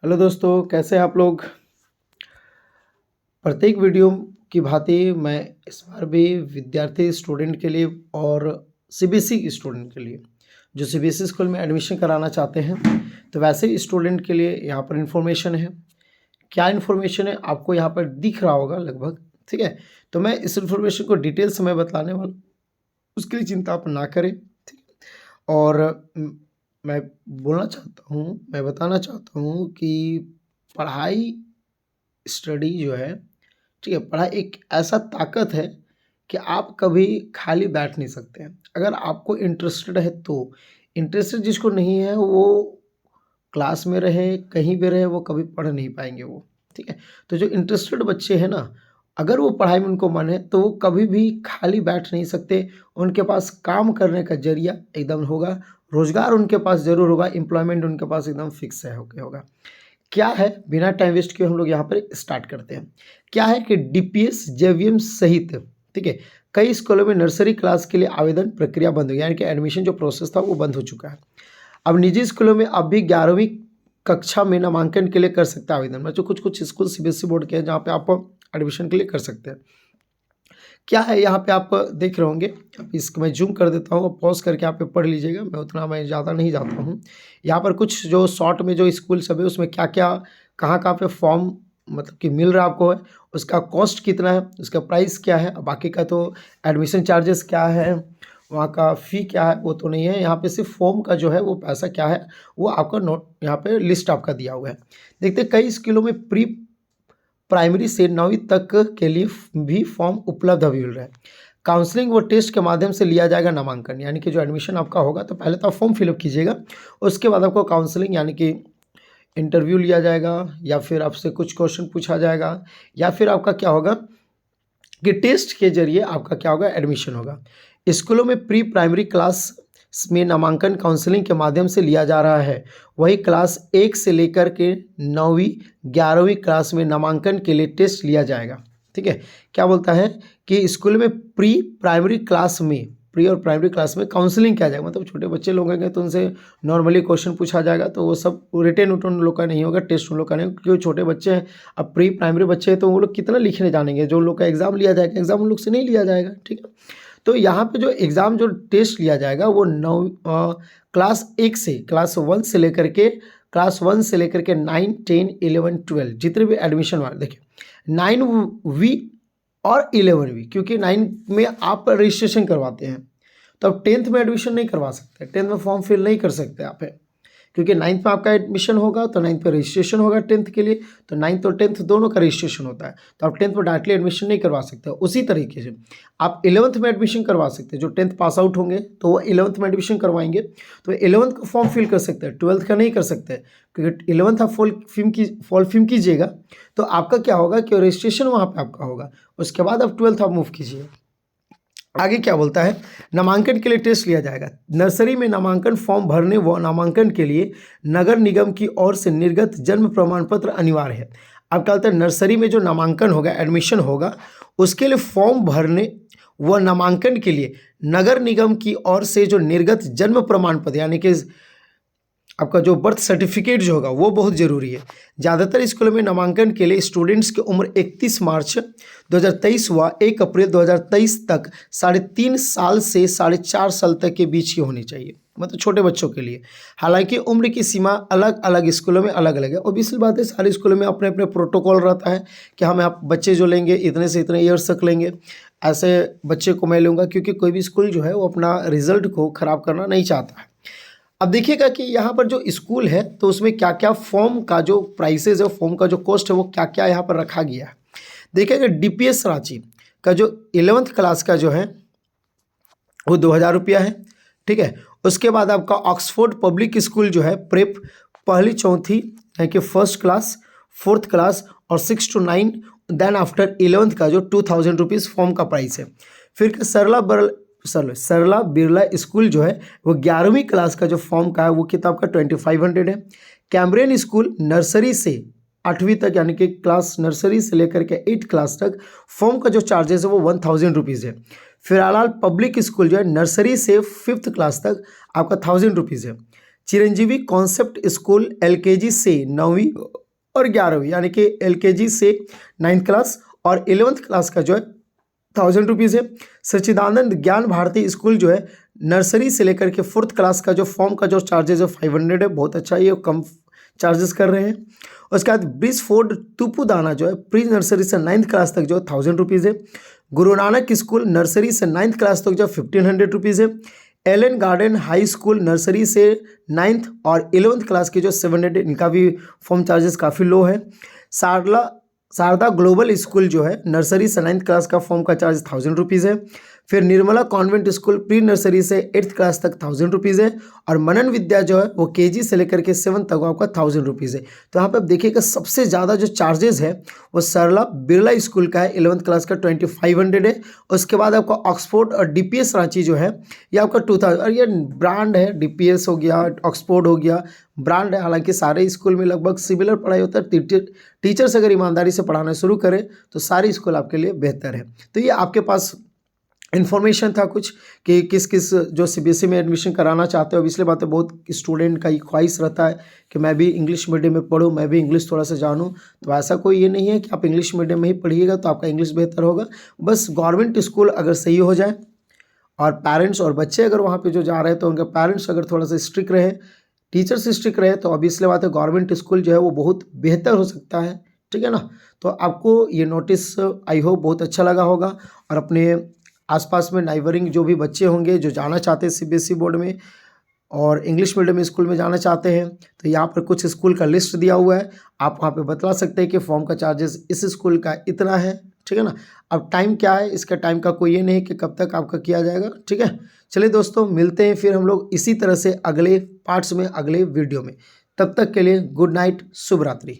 Hello दोस्तों, कैसे हैं आप लोग। प्रत्येक वीडियो की भांति मैं इस बार भी विद्यार्थी स्टूडेंट के लिए और सीबीएसई स्टूडेंट के लिए जो सीबीएसई स्कूल में एडमिशन कराना चाहते हैं, तो वैसे ही स्टूडेंट के लिए यहाँ पर इन्फॉर्मेशन है। क्या इन्फॉर्मेशन है आपको यहाँ पर दिख रहा होगा लगभग, ठीक है। तो मैं इस इन्फॉर्मेशन को डिटेल से मैं बताने वाला, उसके लिए चिंता आप ना करें, ठीक। और मैं बोलना चाहता हूँ, मैं बताना चाहता हूँ कि पढ़ाई, स्टडी जो है, ठीक है, पढ़ाई एक ऐसा ताकत है कि आप कभी खाली बैठ नहीं सकते हैं। अगर आपको इंटरेस्टेड है तो। इंटरेस्टेड जिसको नहीं है वो क्लास में रहे, कहीं भी रहे, वो कभी पढ़ नहीं पाएंगे वो, ठीक है। तो जो इंटरेस्टेड बच्चे हैं ना, अगर वो पढ़ाई में उनको मन है तो वो कभी भी खाली बैठ नहीं सकते। उनके पास काम करने का जरिया एकदम होगा, रोजगार उनके पास जरूर होगा, एम्प्लॉयमेंट उनके पास एकदम फिक्स है होगा। क्या है, बिना टाइम वेस्ट किए हम लोग यहाँ पर स्टार्ट करते हैं। क्या है कि डीपीएस, जेवीएम सहित, ठीक है, कई स्कूलों में नर्सरी क्लास के लिए आवेदन प्रक्रिया बंद हो गई, यानी कि एडमिशन जो प्रोसेस था वो बंद हो चुका है। अब निजी स्कूलों में अब भी 11वीं कक्षा में नामांकन के लिए कर सकते हैं आवेदन। मतलब कुछ कुछ स्कूल सीबीएसई बोर्ड के हैं जहाँ पे आप एडमिशन के लिए कर सकते हैं। क्या है यहाँ पे आप देख रहे होंगे, अब इसको मैं जूम कर देता हूँ, पॉज करके आप पे पढ़ लीजिएगा, मैं ज़्यादा नहीं जाता हूँ। यहाँ पर कुछ जो शॉर्ट में जो स्कूल सब है उसमें क्या क्या, कहाँ कहाँ पे फॉर्म मतलब कि मिल रहा है आपको, है उसका कॉस्ट कितना है, उसका प्राइस क्या है, बाकी का तो एडमिशन चार्जेस क्या है, वहाँ का फ़ी क्या है वो तो नहीं है। यहाँ पे सिर्फ फॉर्म का जो है वो पैसा क्या है वो आपका नोट यहाँ पे लिस्ट आपका दिया हुआ है। देखते हैं कई स्कूलों में प्री प्राइमरी से 9वीं तक के लिए भी फॉर्म उपलब्ध अभी मिल रहा है। काउंसलिंग व टेस्ट के माध्यम से लिया जाएगा नामांकन, यानी कि जो एडमिशन आपका होगा तो पहले तो आप फॉर्म फिलअप कीजिएगा, उसके बाद आपको काउंसलिंग यानी कि इंटरव्यू लिया जाएगा, या फिर आपसे कुछ क्वेश्चन पूछा जाएगा, या फिर आपका क्या होगा कि टेस्ट के जरिए आपका क्या होगा, एडमिशन होगा। स्कूलों में प्री प्राइमरी क्लास में नामांकन काउंसलिंग के माध्यम से लिया जा रहा है। वही क्लास 1 से लेकर के 9वीं 11वीं क्लास में नामांकन के लिए टेस्ट लिया जाएगा, ठीक है। क्या बोलता है कि स्कूल में प्री प्राइमरी क्लास में, प्री और प्राइमरी क्लास में काउंसलिंग किया जाएगा, मतलब छोटे बच्चे लोग होंगे तो उनसे नॉर्मली क्वेश्चन पूछा जाएगा, तो वो सब रिटेन उन लोग का नहीं होगा, टेस्ट उन लोग का नहीं, क्योंकि छोटे बच्चे हैं। अब प्री प्राइमरी बच्चे हैं तो वो लोग कितना लिखने जानेंगे, जो उन लोग का एग्जाम लिया जाएगा, एग्जाम उन लोग से नहीं लिया जाएगा, ठीक है। तो यहाँ पे जो एग्ज़ाम जो टेस्ट लिया जाएगा वो क्लास 1 से, क्लास 1 से लेकर के, क्लास 1 से लेकर के 9, 10, 11, 12 जितने भी एडमिशन वाले, देखिए 9वीं और 11वीं, क्योंकि 9 में आप रजिस्ट्रेशन करवाते हैं तो अब 10th में एडमिशन नहीं करवा सकते, 10th में फॉर्म फिल नहीं कर सकते आप, है क्योंकि 9th में आपका एडमिशन होगा तो 9th पे रजिस्ट्रेशन होगा 10th के लिए, तो 9th और 10th दोनों का रजिस्ट्रेशन होता है, तो आप 10th में डायरेक्टली एडमिशन नहीं करवा सकते। उसी तरीके से आप 11th में एडमिशन करवा सकते हैं, जो 10th पास आउट होंगे तो वो 11th में एडमिशन करवाएंगे, तो 11th का फॉर्म फिल कर सकते हैं, 12th का नहीं कर सकते, क्योंकि 11th आप फॉल फिल कीजिएगा तो आपका क्या होगा कि रजिस्ट्रेशन वहाँ पर आपका होगा, उसके बाद आप 12th आप मूव कीजिए। आगे क्या बोलता है, नामांकन के लिए टेस्ट लिया जाएगा। नर्सरी में नामांकन फॉर्म भरने व नामांकन के लिए नगर निगम की ओर से निर्गत जन्म प्रमाण पत्र अनिवार्य है। अब क्या बोलते हैं, नर्सरी में जो नामांकन होगा, एडमिशन होगा, उसके लिए फॉर्म भरने व नामांकन के लिए नगर निगम की ओर से जो निर्गत जन्म प्रमाण पत्र यानी कि आपका जो बर्थ सर्टिफिकेट जो होगा वो बहुत ज़रूरी है। ज़्यादातर स्कूलों में नामांकन के लिए स्टूडेंट्स की उम्र 31 मार्च 2023 व 1 अप्रैल 2023 तक 3.5 साल से 4.5 साल तक के बीच की होनी चाहिए, मतलब छोटे बच्चों के लिए। हालांकि उम्र की सीमा अलग अलग स्कूलों में अलग अलग है, ऑब्वियसली बात है, सारे स्कूलों में अपने अपने प्रोटोकॉल रहता है कि हम आप बच्चे जो लेंगे इतने से इतने ईयर्स तक लेंगे, ऐसे बच्चे को मैं लूँगा, क्योंकि कोई भी स्कूल जो है वो अपना रिजल्ट को ख़राब करना नहीं चाहता है। अब देखिएगा कि यहाँ पर जो स्कूल है तो उसमें क्या क्या फॉर्म का जो प्राइसेज है, फॉर्म का जो कॉस्ट है वो क्या क्या यहाँ पर रखा गया है। देखिएगा डीपीएस रांची का जो 11th क्लास का जो है वो 2000 रुपया है, ठीक है। उसके बाद आपका ऑक्सफोर्ड पब्लिक स्कूल जो है प्रेप पहली चौथी यानी कि फर्स्ट क्लास, 4th क्लास और 6 to 9, देन आफ्टर 11th का जो 2000 रुपीज़ फॉर्म का प्राइस है। फिर सरला बिरला स्कूल जो है वो 11वीं क्लास का जो फॉर्म का है वो किताब का 2500 है। कैम्ब्रियन स्कूल नर्सरी से 8वीं तक यानी कि क्लास नर्सरी से लेकर के 8th क्लास तक फॉर्म का जो चार्जेस है वो 1000 रुपीज़ है। फिर आलाल पब्लिक स्कूल जो है नर्सरी से 5th क्लास तक आपका 1000 रुपीज़ है। चिरंजीवी कॉन्सेप्ट स्कूल एलकेजी से 9वीं और 11वीं, यानी कि एलकेजी से 9th क्लास और 11th क्लास का जो है 1000 रुपीज़ है। सच्चिदानंद ज्ञान भारती स्कूल जो है नर्सरी से लेकर के 4th क्लास का जो फॉर्म का जो चार्जेज है 500 है, बहुत अच्छा, ये कम चार्जेस कर रहे हैं। उसके बाद ब्रिजफोर्ड तुपुदाना जो है प्री नर्सरी से 9th क्लास तक जो है 1000 रुपीज़ है। गुरु नानक स्कूल नर्सरी से 9th क्लास तक जो 1500 रुपीज़ है। Allen Garden High School nursery से 9th और 11th क्लास के जो 700, इनका भी फॉर्म चार्जेस काफ़ी लो है। शारदा ग्लोबल स्कूल जो है नर्सरी से 9th क्लास का फॉर्म का चार्ज 1000 रुपीज़ है। फिर Nirmala convent school pre nursery से 8th क्लास तक 1000 रुपीज़ है। और मनन विद्या जो है वो केजी से लेकर के 7th तक आपका 1000 रुपीज़ है। तो यहाँ पे आप देखिएगा सबसे ज़्यादा जो चार्जेस है वो सरला बिरला स्कूल का है, 11th क्लास का 2500 है। उसके बाद आपका ऑक्सफोर्ड और डीपीएस रांची जो है ये आपका 2000, और ये ब्रांड है, डीपीएस हो गया, ऑक्सफोर्ड हो गया, ब्रांड है। हालांकि सारे स्कूल में लगभग सिमिलर पढ़ाई होता है। टीचर्स अगर ईमानदारी से पढ़ाना शुरू करें तो सारे स्कूल आपके लिए बेहतर है। तो ये आपके पास इन्फॉर्मेशन था कुछ कि किस किस जो सीबीएसई में एडमिशन कराना चाहते हो। अब इसलिए बात है, बहुत स्टूडेंट का ख्वाहिश रहता है कि मैं भी इंग्लिश मीडियम में पढूं, मैं भी इंग्लिश थोड़ा सा जानूं। तो ऐसा कोई ये नहीं है कि आप इंग्लिश मीडियम में ही पढ़िएगा तो आपका इंग्लिश बेहतर होगा। बस गवर्नमेंट स्कूल अगर सही हो जाए और पेरेंट्स और बच्चे अगर वहाँ पर जो जा रहे हैं तो उनके पेरेंट्स अगर थोड़ा सा स्ट्रिक्ट रहे, टीचर्स स्ट्रिक्ट रहे, तो अब इसलिए बात है गवर्नमेंट स्कूल जो है वो बहुत बेहतर हो सकता है। ठीक है ना। तो आपको ये नोटिस आई होप बहुत अच्छा लगा होगा। और अपने आसपास में नाइबरिंग जो भी बच्चे होंगे जो जाना चाहते हैं सीबीएसई बोर्ड में और इंग्लिश मीडियम स्कूल में जाना चाहते हैं, तो यहाँ पर कुछ स्कूल का लिस्ट दिया हुआ है, आप वहाँ पे बतला सकते हैं कि फॉर्म का चार्जेस इस स्कूल का इतना है। ठीक है ना। अब टाइम क्या है, इसका टाइम का कोई ये नहीं कि कब तक आपका किया जाएगा। ठीक है। चलिए दोस्तों, मिलते हैं फिर हम लोग इसी तरह से अगले पार्ट्स में, अगले वीडियो में। तब तक के लिए गुड नाइट, शुभ रात्रि।